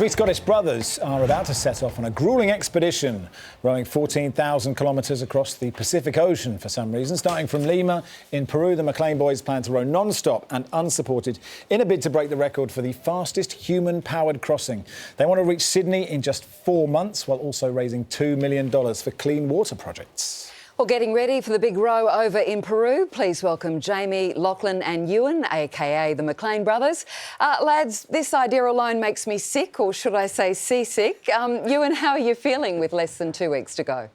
Three Scottish brothers are about to set off on a gruelling expedition, rowing 14,000 kilometres across the Pacific Ocean for some reason. Starting from Lima in Peru, the Maclean boys plan to row non-stop and unsupported in a bid to break the record for the fastest human-powered crossing. They want to reach Sydney in just 4 months, while also raising $2 million for clean water projects. Well, getting ready for the big row over in Peru, please welcome Jamie, Lachlan and Euan, aka the Maclean brothers. Lads, this idea alone makes me sick, or should I say seasick. Euan, how are you feeling with less than 2 weeks to go?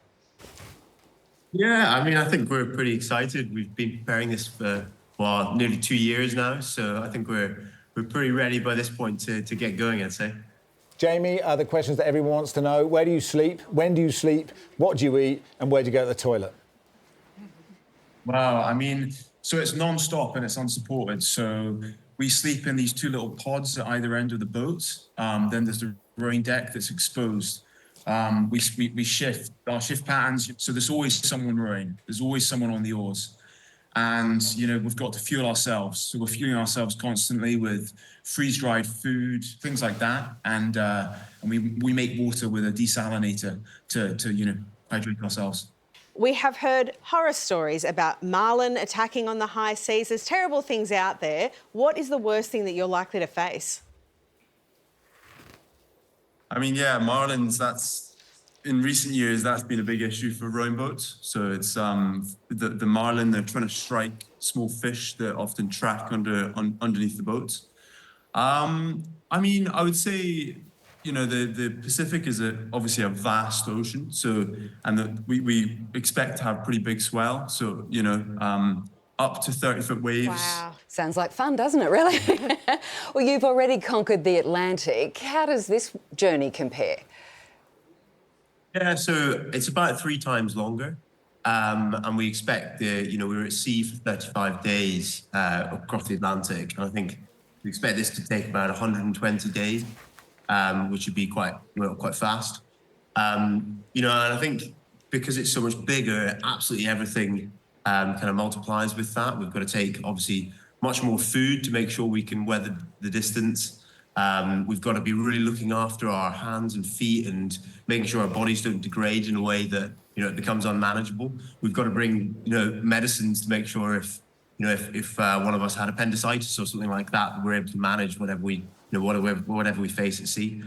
Yeah, I mean, I think we're pretty excited. We've been preparing this for, well, nearly 2 years now, so I think we're pretty ready by this point to get going, I'd say. Jamie, the questions that everyone wants to know: where do you sleep? When do you sleep? What do you eat? And where do you go to the toilet? Wow, I mean, so it's non-stop and it's unsupported. So we sleep in these two little pods at either end of the boat. Then there's the rowing deck that's exposed. We shift our shift patterns. So there's always someone rowing. There's always someone on the oars. And, you know, we've got to fuel ourselves. So we're fueling ourselves constantly with freeze-dried food, things like that. And we make water with a desalinator to you know, hydrate ourselves. We have heard horror stories about marlin attacking on the high seas. There's terrible things out there. What is the worst thing that you're likely to face? I mean, yeah, marlins, in recent years, that's been a big issue for rowing boats. So it's the marlin, they're trying to strike small fish that often track underneath the boats. I mean, I would say, you know, the Pacific is obviously a vast ocean. So, and we expect to have pretty big swell. So, you know, up to 30-foot waves. Wow. Sounds like fun, doesn't it, really? Well, you've already conquered the Atlantic. How does this journey compare? Yeah, so it's about 3 times longer. And we expect, you know, we were at sea for 35 days across the Atlantic. And I think we expect this to take about 120 days, which would be quite fast. You know, and I think because it's so much bigger, absolutely everything kind of multiplies with that. We've got to take, obviously, much more food to make sure we can weather the distance. We've got to be really looking after our hands and feet and making sure our bodies don't degrade in a way that, you know, it becomes unmanageable. We've got to bring, you know, medicines to make sure if one of us had appendicitis or something like that, we're able to manage whatever we face at sea.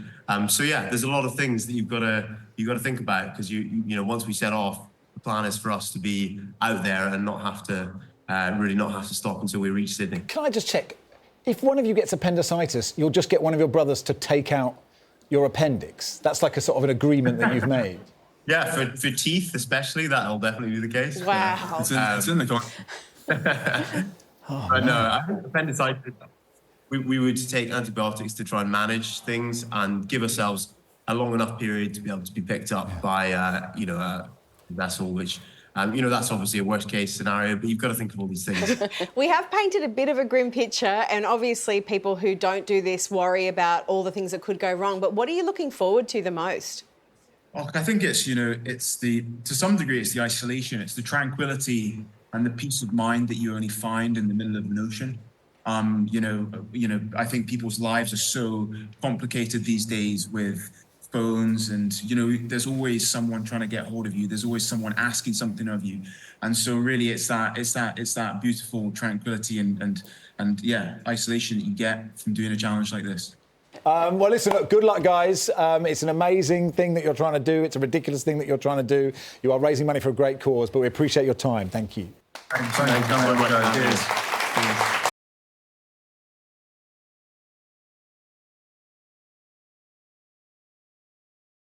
So yeah, there's a lot of things that you've got to think about, because you know, once we set off, the plan is for us to be out there and not have to stop until we reach Sydney. Can I just check? If one of you gets appendicitis, you'll just get one of your brothers to take out your appendix. That's like a sort of an agreement that you've made. Yeah, for teeth especially, that'll definitely be the case. Wow. It's in the contract. But no, I think appendicitis, we would take antibiotics to try and manage things and give ourselves a long enough period to be able to be picked up by, you know, a vessel, which, you know, that's obviously a worst case scenario, but you've got to think of all these things. We have painted a bit of a grim picture, and obviously people who don't do this worry about all the things that could go wrong. But what are you looking forward to the most? Well, I think it's, you know, to some degree, it's the isolation, it's the tranquility and the peace of mind that you only find in the middle of an ocean. You know, I think people's lives are so complicated these days with phones, and, you know, there's always someone trying to get hold of you. There's always someone asking something of you. And so really it's that beautiful tranquility and yeah, isolation that you get from doing a challenge like this. Well, listen, look, good luck, guys. It's an amazing thing that you're trying to do. It's a ridiculous thing that you're trying to do. You are raising money for a great cause, but we appreciate your time. Thank you. Thank you very much. Cheers.